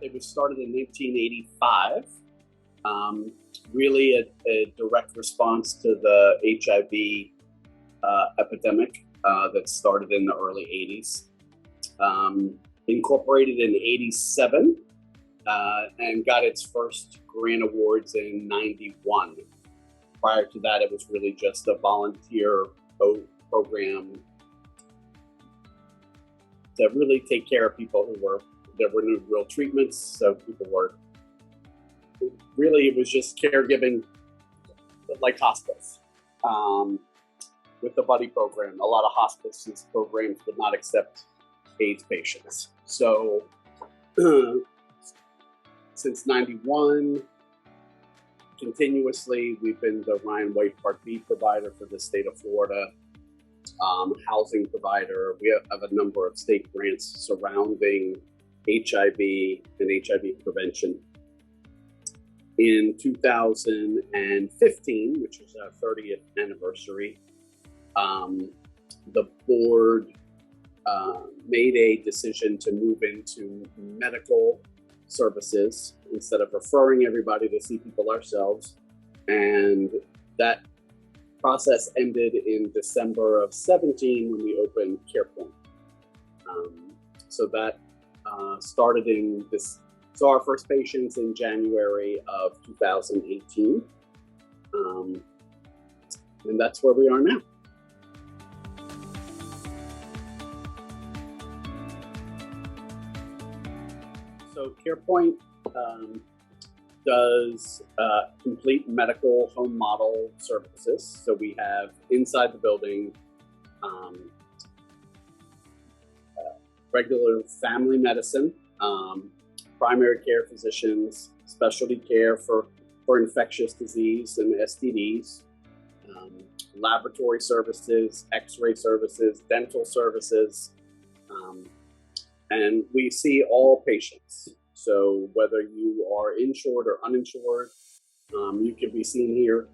It was started in 1985, really a direct response to the HIV epidemic that started in the early 80s. Incorporated in 87 and got its first grant awards in 91. Prior to that, it was really just a volunteer program to really take care of people there were no real treatments, so people were, really it was just caregiving like hospice. With the buddy program, a lot of hospice programs would not accept AIDS patients. So since 91, continuously, we've been the Ryan White Part B provider for the state of Florida, housing provider. We have a number of state grants surrounding HIV and HIV prevention. In 2015, which was our 30th anniversary, the board made a decision to move into medical services instead of referring everybody to see people ourselves. And that process ended in December of 17 when we opened Carepoint. So that started in this. So our first patients in January of 2018. And that's where we are now. So Carepoint does complete medical home model services. So we have inside the building regular family medicine, primary care physicians, specialty care for infectious disease and STDs, laboratory services, x-ray services, dental services, and we see all patients. So whether you are insured or uninsured, you can be seen here,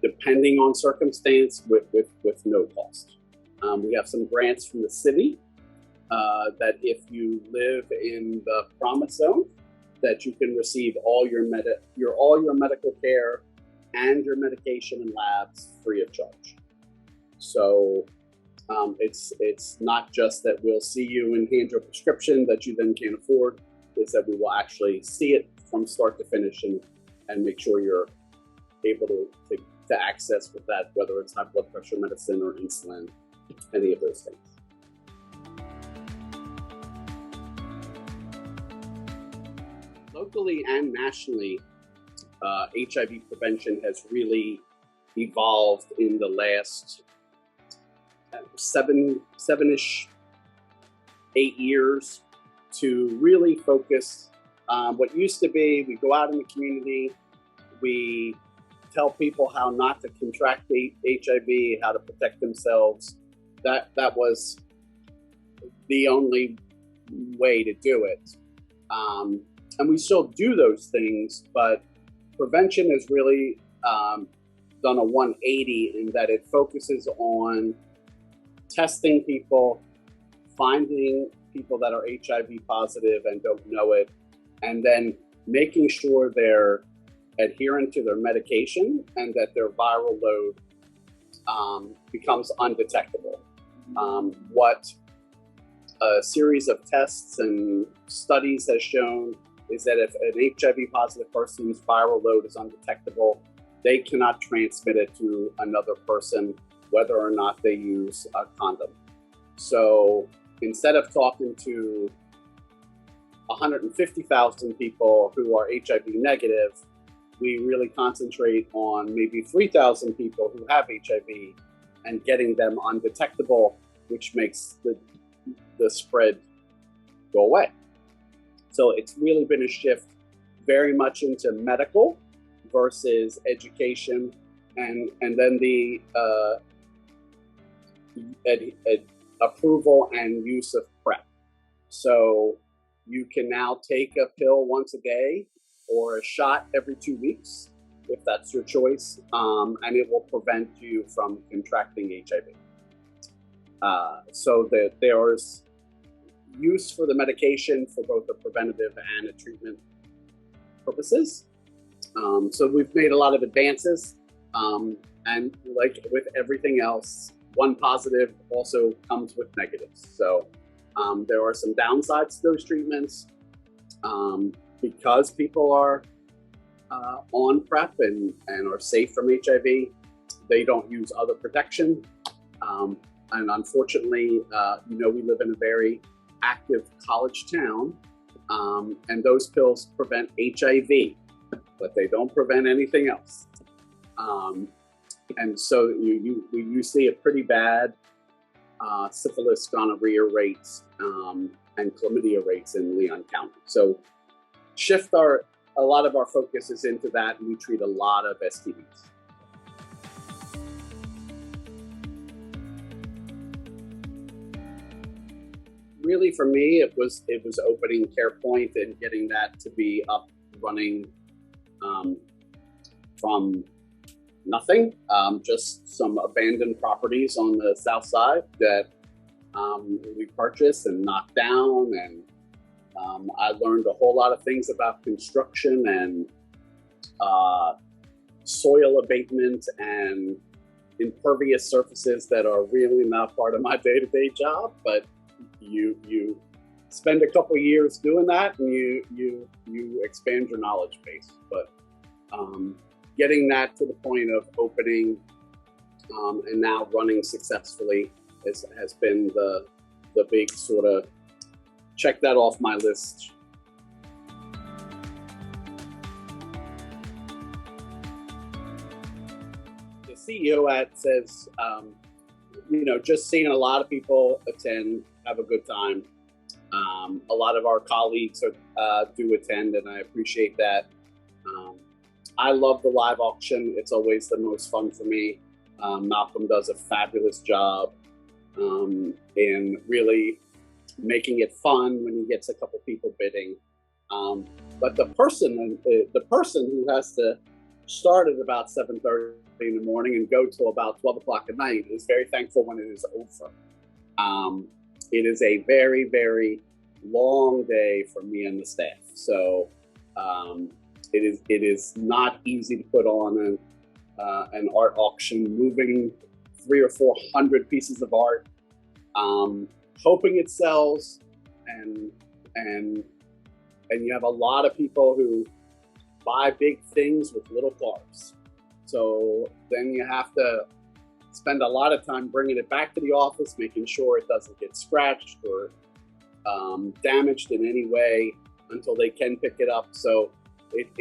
depending on circumstance with no cost. We have some grants from the city that if you live in the promise zone, that you can receive all your medical care and your medication and labs free of charge. So it's not just that we'll see you and hand you a prescription that you then can't afford. It's that we will actually see it from start to finish and make sure you're able to access with that, whether it's high blood pressure medicine or insulin, any of those things. Locally and nationally, HIV prevention has really evolved in the last 7-ish, 8 years to really focus on what used to be, we go out in the community, we tell people how not to contract HIV, how to protect themselves. That was the only way to do it. And we still do those things, but prevention has really done a 180 in that it focuses on testing people, finding people that are HIV positive and don't know it, and then making sure they're adherent to their medication and that their viral load becomes undetectable. What a series of tests and studies has shown is that if an HIV positive person's viral load is undetectable, they cannot transmit it to another person, whether or not they use a condom. So instead of talking to 150,000 people who are HIV negative, we really concentrate on maybe 3,000 people who have HIV and getting them undetectable, which makes the spread go away. So it's really been a shift very much into medical versus education, and then the approval and use of PrEP. So you can now take a pill once a day or a shot every 2 weeks, if that's your choice, and it will prevent you from contracting HIV. So that use for the medication for both the preventative and the treatment purposes. So we've made a lot of advances, and like with everything else, one positive also comes with negatives. So there are some downsides to those treatments. Because people are on PrEP and are safe from HIV, they don't use other protection. And unfortunately, we live in a very active college town, and those pills prevent HIV, but they don't prevent anything else. And so you see a pretty bad syphilis, gonorrhea rates, and chlamydia rates in Leon County. So a lot of our focus is into that, and we treat a lot of STDs. Really, for me, it was opening Carepoint and getting that to be up running from nothing, just some abandoned properties on the south side that we purchased and knocked down, and I learned a whole lot of things about construction and soil abatement and impervious surfaces that are really not part of my day-to-day job, but you spend a couple years doing that, and you expand your knowledge base. But getting that to the point of opening and now running successfully has been the big sort of check that off my list. The CEO says, just seeing a lot of people attend, have a good time. A lot of our colleagues do attend, and I appreciate that. I love the live auction. It's always the most fun for me. Malcolm does a fabulous job in really making it fun when he gets a couple people bidding. But the person who has to start at about 7:30 in the morning and go till about 12 o'clock at night is very thankful when it is over. It is a very, very long day for me and the staff. So it is not easy to put on an art auction, moving 300 or 400 pieces of art, hoping it sells, and you have a lot of people who buy big things with little cars. So then you have to spend a lot of time bringing it back to the office, making sure it doesn't get scratched or damaged in any way until they can pick it up. So we've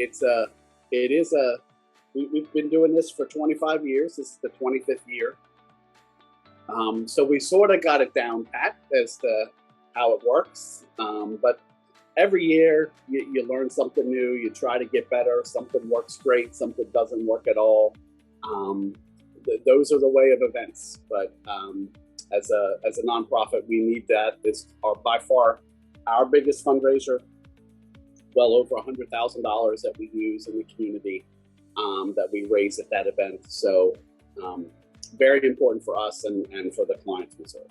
been doing this for 25 years. This is the 25th year. So we sort of got it down pat as to how it works. But every year you learn something new, you try to get better. Something works great, something doesn't work at all. Those are the way of events. But as a nonprofit, we need that. This are by far our biggest fundraiser. Well over $100,000 that we use in the community that we raise at that event. So very important for us and for the clients we serve.